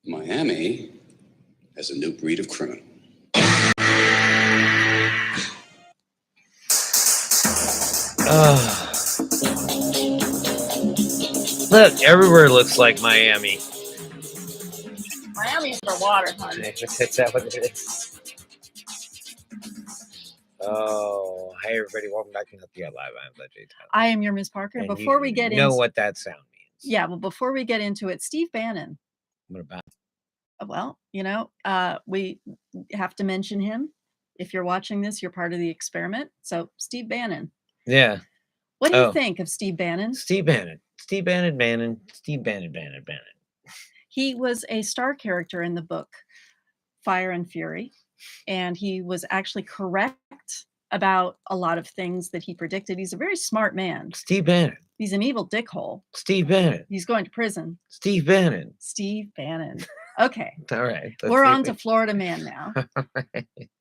Miami has a new breed of criminal. Look, everywhere looks like Miami. Miami's for water, honey. Is that what it is? Oh, hey everybody, welcome back to Nothing Live. I'm Jay Tyler. I am your Miss Parker. And before we get into what that sound means. Yeah, well, before we get into it, Steve Bannon. What about? Well, we have to mention him. If you're watching this, you're part of the experiment. So, Steve Bannon. Yeah. What do you think of Steve Bannon? Steve Bannon. He was a star character in the book Fire and Fury, and he was actually correct about a lot of things that he predicted. He's a very smart man. Steve Bannon. He's an evil dickhole. Steve Bannon. He's going to prison. Steve Bannon. Steve Bannon. Okay. All right. We're on to Florida Man now.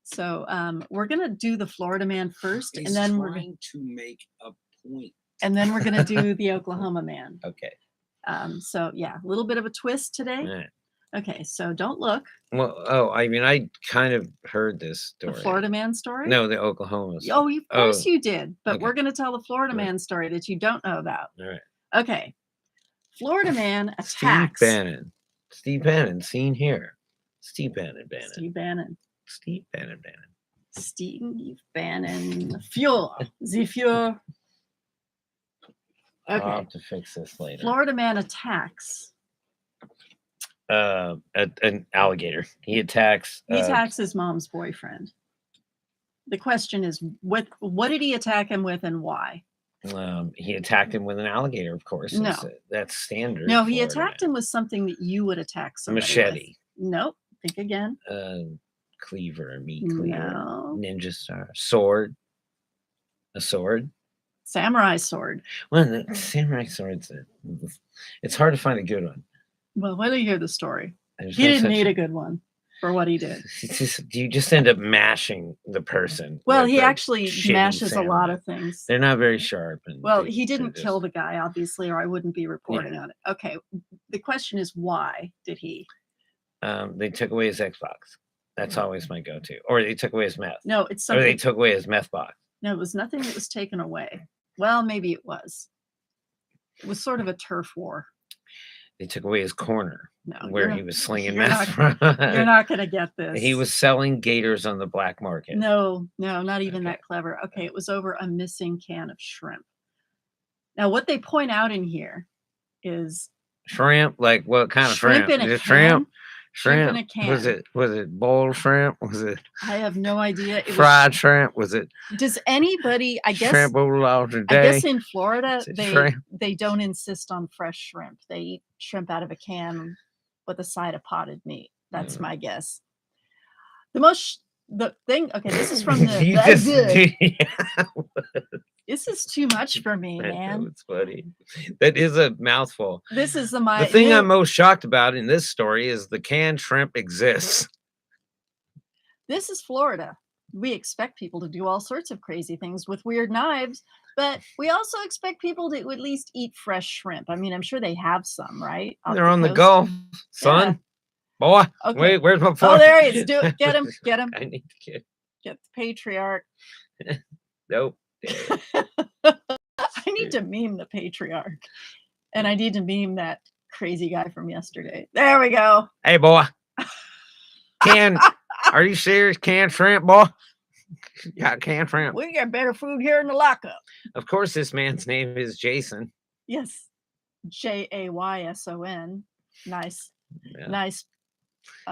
So we're going to do the Florida Man first. He's and then we're trying to make a point. And then we're going to do the Oklahoma Man. Okay. So, yeah, a little bit of a twist today. Right. Okay, so don't look. Well, I kind of heard this story. The Florida Man story? No, the Oklahoma story. Oh, of course you did. But okay. We're going to tell the Florida Man story that you don't know about. All right. Okay. Florida Man attacks. Steve Bannon, seen here. Steve Bannon. Steve Bannon. Steve Bannon. Steve Bannon. Fuel. The fuel. Okay. I'll have to fix this later. Florida Man attacks. An alligator. He attacks his mom's boyfriend. The question is, what did he attack him with and why? He attacked him with an alligator, of course. No. That's standard. No, he attacked him with something that you would attack somebody machete. With. Nope. Think again. Cleaver, meat cleaver. No. Ninja star. Sword. A sword. Samurai sword. Well, the samurai sword's it's hard to find a good one. Well, wait till you hear the story. He didn't need a good one for what he did. You just end up mashing the person. Well, he actually mashes a lot of things. They're not very sharp. Well, he didn't kill the guy, obviously, or I wouldn't be reporting on it. Okay. The question is, why did he? They took away his Xbox. That's always my go-to. Or they took away his meth. No, it's something. Or they took away his meth box. No, it was nothing that was taken away. Well, maybe it was. It was sort of a turf war. They took away his corner where he was slinging meth. You're not going to get this. He was selling gators on the black market. No, not even that clever. Okay, it was over a missing can of shrimp. Now, what they point out in here is shrimp. Like what kind of shrimp? In a can? Shrimp. Shrimp in a can. Was it boiled shrimp? Was it? I have no idea. Fried shrimp? Was it? Does anybody? I guess. Shrimp all day. I guess in Florida they don't insist on fresh shrimp. They eat shrimp out of a can with a side of potted meat. That's my guess. The thing. Okay, this is from the. This is too much for me, man. It's funny. That is a mouthful. This is the thing I'm most shocked about in this story is the canned shrimp exists. This is Florida. We expect people to do all sorts of crazy things with weird knives, but we also expect people to at least eat fresh shrimp. I mean, I'm sure they have some, right? They're on the go, son. Yeah. Boy, okay. Wait, where's my phone? Oh, there he is. Do it. Get him. I need to get the patriarch. Nope. I need to meme the patriarch, and I need to meme that crazy guy from yesterday. There we go. Hey, boy. Are you serious? Canned shrimp, boy? Yeah, canned shrimp. We got better food here in the lockup. Of course, this man's name is Jason. Yes, Jayson. Nice, nice.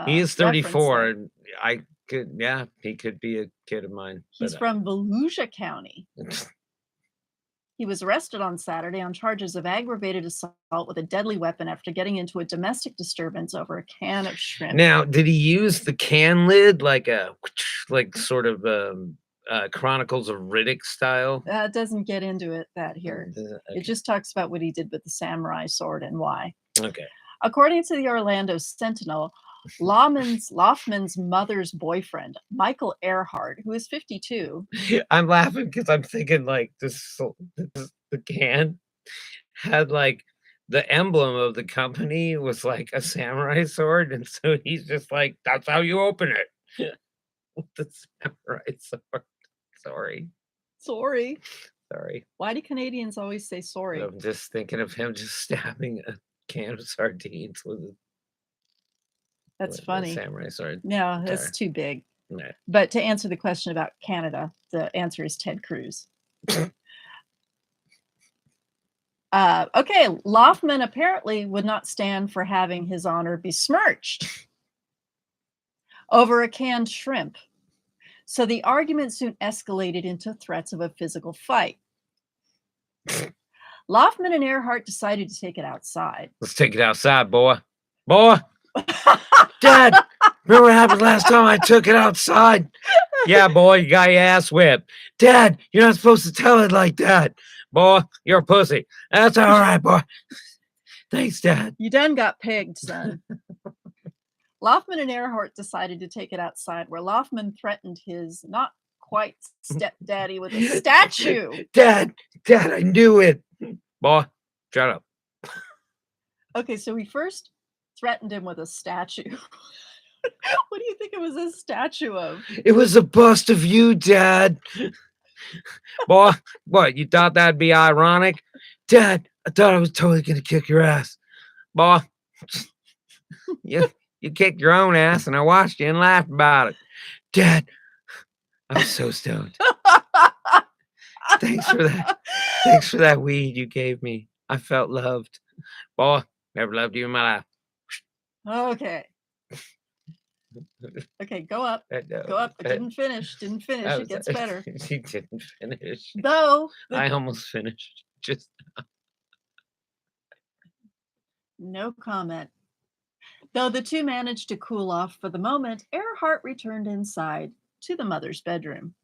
He is 34. He could be a kid of mine. He's from Volusia County. He was arrested on Saturday on charges of aggravated assault with a deadly weapon after getting into a domestic disturbance over a can of shrimp. Now, did he use the can lid like sort of Chronicles of Riddick style? It doesn't get into that here. Okay. It just talks about what he did with the samurai sword and why. Okay. According to the Orlando Sentinel, Loffman's mother's boyfriend, Michael Earhart, who is 52. I'm laughing because I'm thinking like the can had like the emblem of the company was like a samurai sword, and so he's just like, "That's how you open it." With the samurai sword. Sorry, Sorry. Why do Canadians always say sorry? I'm just thinking of him just stabbing a can of sardines with That's a funny. samurai sword. No, that's Sorry. too big. Nah. But to answer the question about Canada, the answer is Ted Cruz. Okay, Loffman apparently would not stand for having his honor besmirched over a canned shrimp. So the argument soon escalated into threats of a physical fight. Loffman and Earhart decided to take it outside. Let's take it outside, boy. Boy, Dad, remember what happened last time I took it outside? Yeah, boy, you got your ass whipped. Dad, you're not supposed to tell it like that. Boy, you're a pussy. That's all right, boy. Thanks, Dad. You done got pegged, son. Loffman and Earhart decided to take it outside, where Loffman threatened his not quite stepdaddy with a statue. Dad, I knew it. Boy, shut up. Okay, so he first threatened him with a statue. What do you think it was a statue of? It was a bust of you, Dad. Boy, what, you thought that'd be ironic? Dad, I thought I was totally gonna kick your ass. Boy, you kicked your own ass, and I watched you and laughed about it. Dad, I'm so stoned. Thanks for that. Thanks for that weed you gave me. I felt loved. Boy, never loved you in my life. Okay. Okay, go up. Go up. It didn't finish. It gets better. She didn't finish. Though. I almost finished. Just no comment. Though the two managed to cool off for the moment, Earhart returned inside to the mother's bedroom.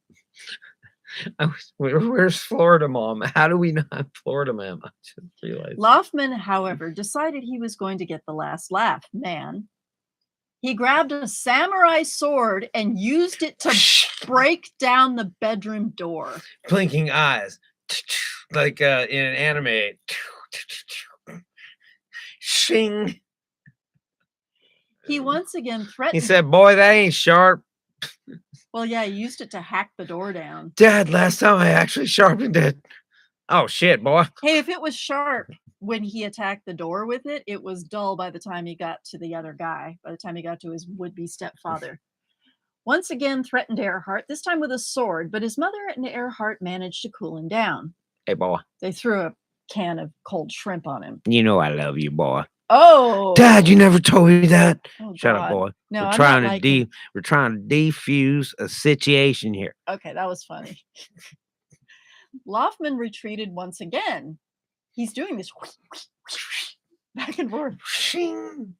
Where's Florida Mom? How do we not have Florida Mom? I just realized. Loffman, however, decided he was going to get the last laugh. Man, he grabbed a samurai sword and used it to break down the bedroom door. Blinking eyes, like in an anime. Shing. He once again threatened. He said, "Boy, that ain't sharp." Well, yeah, he used it to hack the door down. Dad, last time I actually sharpened it. Oh, shit, boy. Hey, if it was sharp when he attacked the door with it, it was dull by the time he got to the other guy, by the time he got to his would-be stepfather. Once again threatened Earhart, this time with a sword, but his mother and Earhart managed to cool him down. Hey, boy. They threw a can of cold shrimp on him. You know I love you, boy. Oh, Dad, you never told me that. Oh, Shut God. up, boy. No, we're I'm not we're trying to defuse a situation here. Okay, that was funny. Loffman retreated once again. He's doing this back and forth. And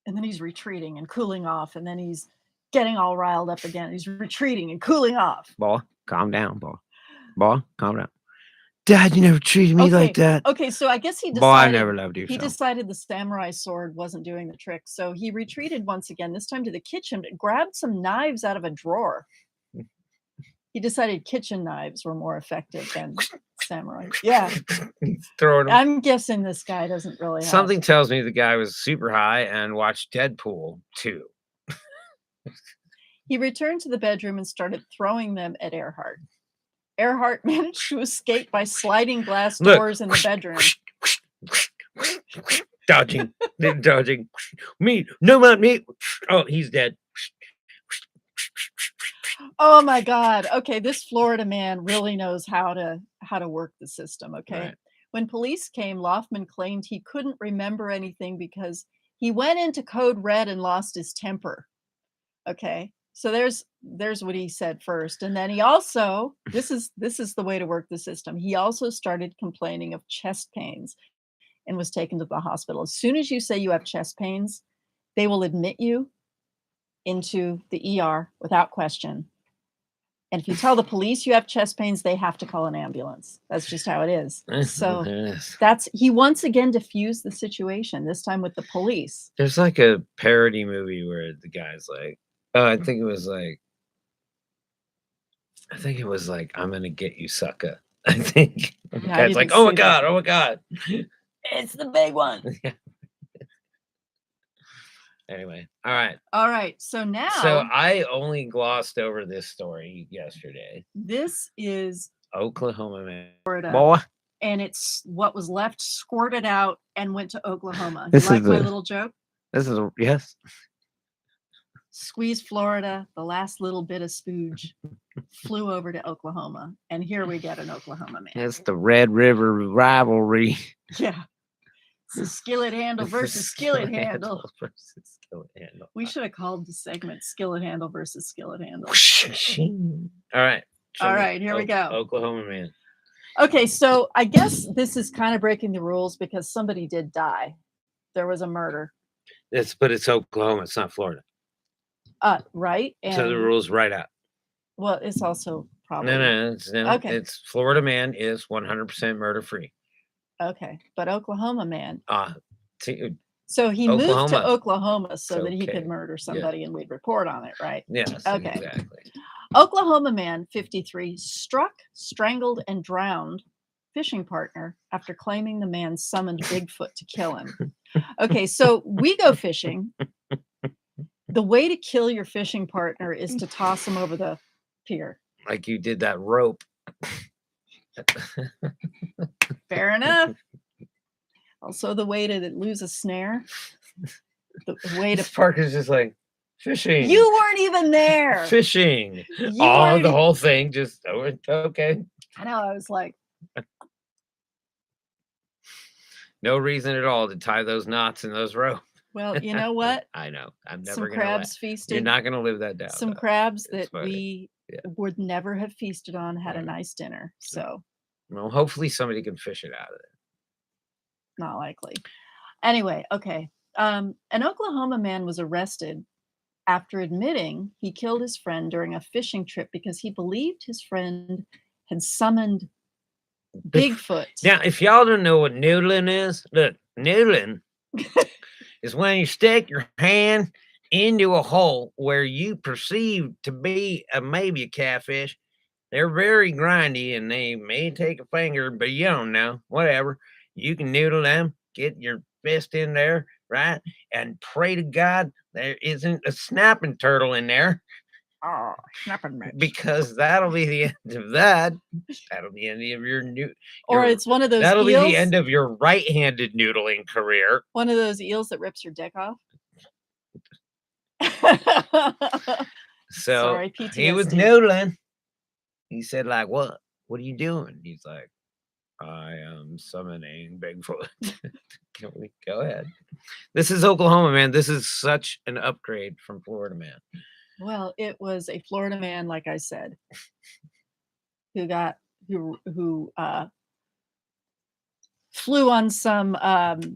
then he's retreating and cooling off, and then he's getting all riled up again. He's retreating and cooling off. Boy, calm down, boy. Boy, calm down. Dad, you never treated me like that. Okay, so I guess he decided. Boy, I never loved you. He decided the samurai sword wasn't doing the trick, so he retreated once again. This time to the kitchen, and grabbed some knives out of a drawer. He decided kitchen knives were more effective than samurai. Yeah, He's throwing them. I'm guessing this guy doesn't really. Something tells me the guy was super high and watched Deadpool too. He returned to the bedroom and started throwing them at Earhart. Earhart managed to escape by sliding glass doors in the bedroom. Dodging. Me. No, not me. Oh, he's dead. Oh my God. Okay, this Florida man really knows how to work the system. Okay. Right. When police came, Loffman claimed he couldn't remember anything because he went into code red and lost his temper. Okay. So there's what he said first. And then he also, this is the way to work the system. He also started complaining of chest pains and was taken to the hospital. As soon as you say you have chest pains, they will admit you into the ER without question. And if you tell the police you have chest pains, they have to call an ambulance. That's just how it is. So he once again diffused the situation, this time with the police. There's like a parody movie where the guy's like, I think it was like, I'm gonna get you, sucker. I think. I Guy's like, didn't oh my see that. god, oh my god. It's the big one. Anyway, all right. All right. So now So I only glossed over this story yesterday. this is Oklahoma man. Florida, Boy, and it's what was left squirted out and went to Oklahoma. You This like is my the- little joke? this is yes. Squeeze Florida, the last little bit of spooge flew over to Oklahoma, and here we get an Oklahoma man. It's the Red River rivalry. Yeah. It's a skillet handle versus skillet handle. versus skillet handle. We should have called the segment skillet handle versus skillet handle. All right. show All me right, here we go. Oklahoma man. Okay, so I guess this is kind of breaking the rules because somebody did die. There was a murder. But it's Oklahoma. It's not Florida. Right? And So the rules right out. well, it's also probably No. Okay. It's Florida man is 100% murder free. okay, but Oklahoma man. So he moved to Oklahoma. Oklahoma so that he Okay. could murder somebody and we'd report on it, right? Yes. Okay. Exactly. Oklahoma man, 53, struck, strangled, and drowned fishing partner after claiming the man summoned Bigfoot to kill him. Okay, so we go fishing. The way to kill your fishing partner is to toss him over the pier. Like you did that rope. Fair enough. Also, the way to lose a snare. The way to. Parker's just like fishing. You weren't even there. Fishing. You Oh, weren't the e- whole thing. Just okay. I know. I was like, No reason at all to tie those knots in those ropes. well, you know what? I know. I'm never Some gonna. crabs You're feasted. not gonna live that down. Some though. crabs It's that funny. we Yeah. would never have feasted on had a Right. nice dinner. So Well, hopefully somebody can fish it out of there. not likely. Anyway, okay. An Oklahoma man was arrested after admitting he killed his friend during a fishing trip because he believed his friend had summoned Bigfoot. Now, if y'all don't know what noodling is, look, noodling is when you stick your hand into a hole where you perceive to be maybe a catfish. They're very grindy and they may take a finger, but you don't know. Whatever. You can noodle them, get your fist in there, right? And pray to God there isn't a snapping turtle in there. Oh, snapping match. Because that'll be the end of that. That'll be the end of your Or your- it's one of those that'll eels. be the end of your right-handed noodling career. One of those eels that rips your dick off. So Sorry, he was PTSD. noodling. He said, like, what? What are you doing? He's like, I am summoning Bigfoot. Can we go ahead? This is Oklahoma, man. This is such an upgrade from Florida, man. Well, it was a Florida man, like I said, who flew on some taco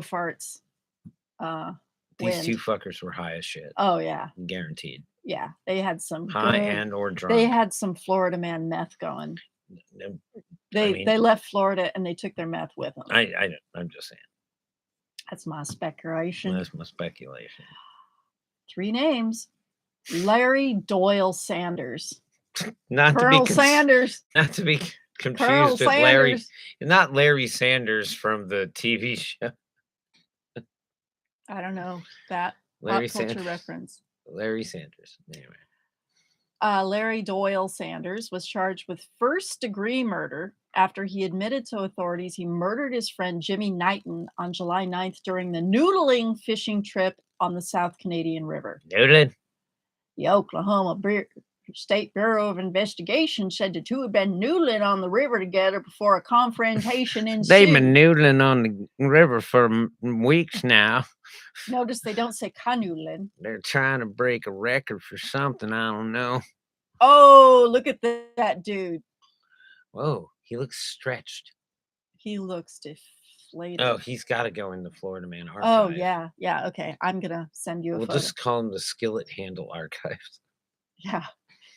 farts. These two wind. fuckers were high as shit. Oh yeah, Guaranteed. yeah. They had some High good- and or drunk. they had some Florida man meth going. They mean- left Florida and they took their meth with them. I'm just saying. That's my speculation. That's my speculation. 3 names: Larry Doyle Sanders, Not to Colonel be Sanders, not to be Colonel confused with Larry, Sanders. not Larry Sanders from the TV show. I don't know that Larry pop culture Sanders. reference. Larry Sanders. Anyway. Larry Doyle Sanders was charged with first-degree murder after he admitted to authorities he murdered his friend Jimmy Knighton on July 9th during the noodling fishing trip on the South Canadian River. Noodling. The Oklahoma State Bureau of Investigation said the two had been noodling on the river together before a confrontation ensued. They've been noodling on the river for weeks now. Notice they don't say canoodling. They're trying to break a record for something. I don't know. Oh, look at that dude. Whoa, he looks stretched. He looks deflated. Oh, he's got to go in the Florida Man Oh, archive. yeah. Okay, I'm gonna send you a We'll photo. just call him the Skillet Handle Archives. Yeah,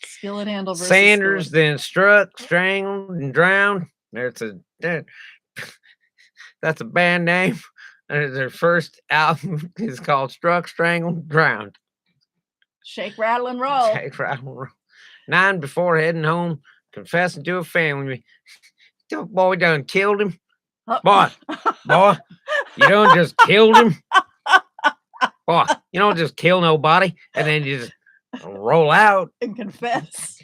skillet handle versus Sanders skillet. then struck, strangled, and drowned. That's a band name. Their first album is called Struck, Strangled, Drowned. Shake, rattle, and roll. Take right on. 9 before heading home confessing to a family. The boy done killed him. Oh. Boy, you don't just killed him. Boy, you don't just kill nobody and then you just roll out. And confess.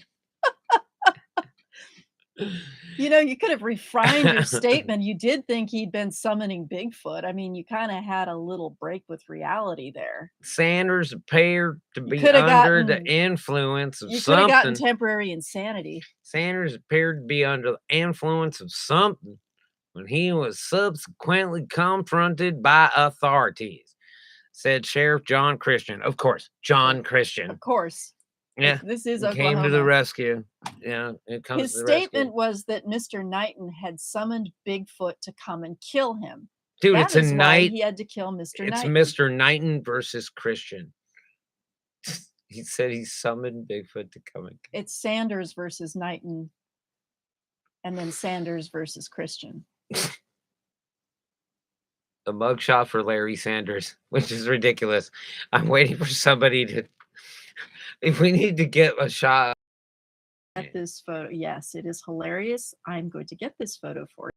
You know, you could have refined your statement. You did think he'd been summoning Bigfoot. I mean, you kind of had a little break with reality there. Sanders appeared to be coulda under the gotten- influence of You could have gotten something. temporary insanity. Sanders appeared to be under the influence of something when he was subsequently confronted by authorities, said Sheriff John Christian. Of course, John Christian. Of course. Yeah, This is he Oklahoma. came to the rescue. Yeah, it comes His to the statement rescue. was that Mr. Knighton had summoned Bigfoot to come and kill him. Dude, That it's a is why night. he had to kill Mr. It's Knighton. Mr. Knighton versus Christian. He said he summoned Bigfoot to come and It's Sanders versus Knighton, and then Sanders versus Christian. a mugshot for Larry Sanders, which is ridiculous. I'm waiting for somebody to. If we need to get a shot. Get this photo. Yes, it is hilarious. I'm going to get this photo for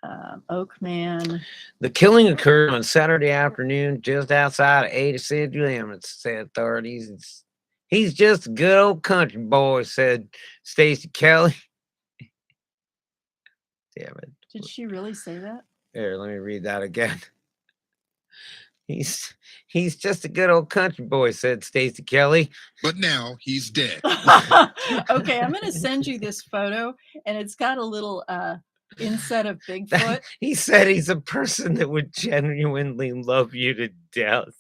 you. Oakman. The killing occurred on Saturday afternoon just outside of Ada city limits, said authorities. He's just a good old country boy, said Stacy Kelly. Damn it. Did she really say that? Here, let me read that again. He's just a good old country boy, said Stacy Kelly. But now he's dead. Okay, I'm going to send you this photo, and it's got a little inset of Bigfoot. He said he's a person that would genuinely love you to death.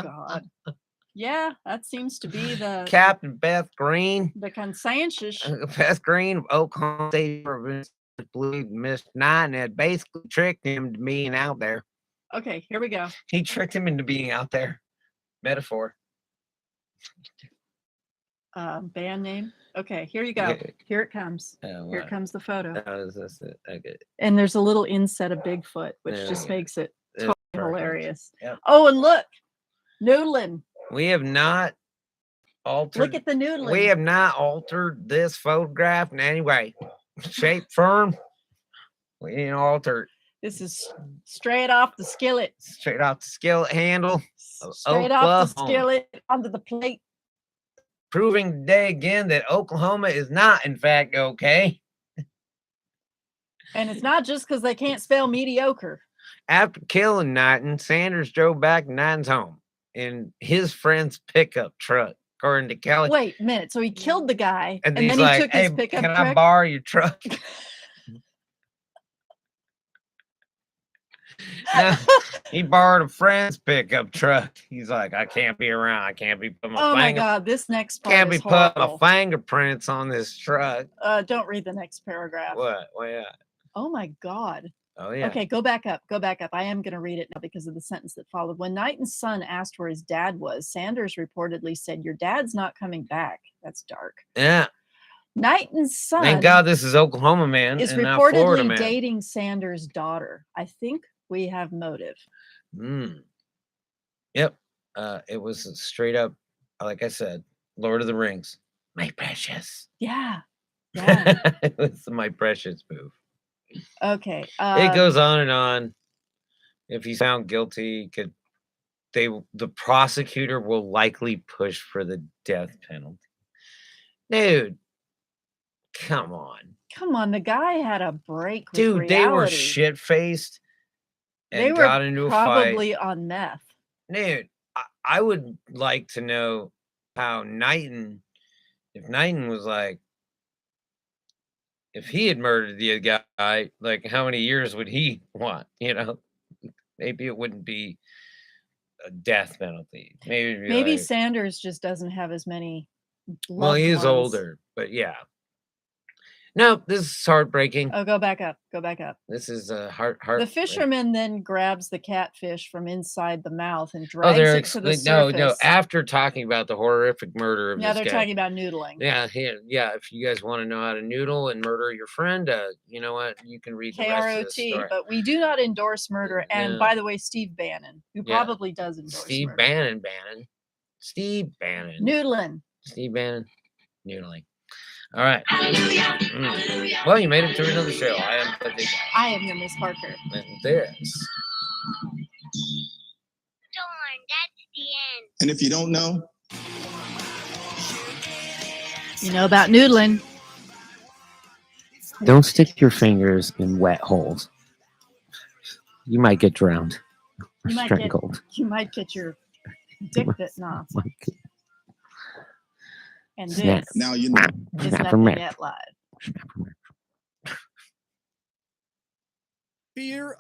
God. Yeah, that seems to be the Captain Beth Green. the consensus. Beth Green of Oklahoma State Province believed Miss Knighton had basically tricked him to being out there. Okay, here we go. He tricked him into being out there. Metaphor. Band name. Okay, here you go. Okay. Here it comes. Here What? comes the photo. Oh, is this it? Okay. And there's a little inset of Bigfoot, which There just we go. makes it It's totally perfect. hilarious. Yep. Oh, and look, noodling. We have not altered. Look at the noodling. We have not altered this photograph in any way, shape, form. We didn't alter it. This is straight off the skillet. Straight off the skillet handle, of Straight off the Oklahoma. skillet onto the plate. Proving today again that Oklahoma is not, in fact, okay. And it's not just because they can't spell mediocre. After killing Knighton, Sanders drove back to Knighton's home in his friend's pickup truck, according to Kelly. Wait a minute. So he killed the guy, and and he's then he like, took "Hey, his pickup can I truck. borrow your truck?" No, he borrowed a friend's pickup truck. He's like, "I can't be around. I can't be putting my Oh my finger. God, this next part Can't be is putting my horrible. fingerprints on this truck." Don't read the next paragraph. What? Well, yeah. Oh my God. Oh yeah. Okay, go back up. Go back up. I am going to read it now because of the sentence that followed. When Knighton's son asked where his dad was, Sanders reportedly said, "Your dad's not coming back." That's dark. Yeah. Knighton's son Thank God this is Oklahoma man is and not Florida reportedly man. dating Sanders' daughter. I think we have motive. Yep. It was a straight up, like I said, Lord of the Rings. My precious. Yeah. Yeah. It was my precious move. Okay. It goes on and on. If he's found guilty, the prosecutor will likely push for the death penalty. Dude, come on. Come on, the guy had a break with Dude, they were reality. shit faced and They were got into a fight. probably on meth. Dude, I would like to know how Knighton, if Knighton was like, if he had murdered the other guy, like how many years would he want? You know, maybe it wouldn't be a death penalty. Maybe it'd be Maybe like, Sanders just doesn't have as many. well, he loved is ones. older, but yeah. No, this is heartbreaking. Oh, go back up. Go back up. This is a heart. The fisherman then grabs the catfish from inside the mouth and Oh, drags they're it to the no. surface. After talking about the horrific murder of Now this they're guy. talking about noodling. Yeah, yeah. If you guys want to know how to noodle and murder your friend, you know what? You can read the rest of the KROT, story. but we do not endorse murder. And Yeah. by the way, Steve Bannon, who Yeah. probably does endorse Steve murder. Bannon. Steve Bannon. Noodling. Steve Bannon. Noodling. All right. Mm. Well, you made it through another show. I am the big I am your Miss Parker. and this. Darn, that's the end. And if you don't know, You know about noodling. Don't stick your fingers in wet holes. You might get drowned or You might get- strangled. You might get your dick bitten off. And Snap. this now you know. is Snap Nothing from Yet Live. Snap from Fear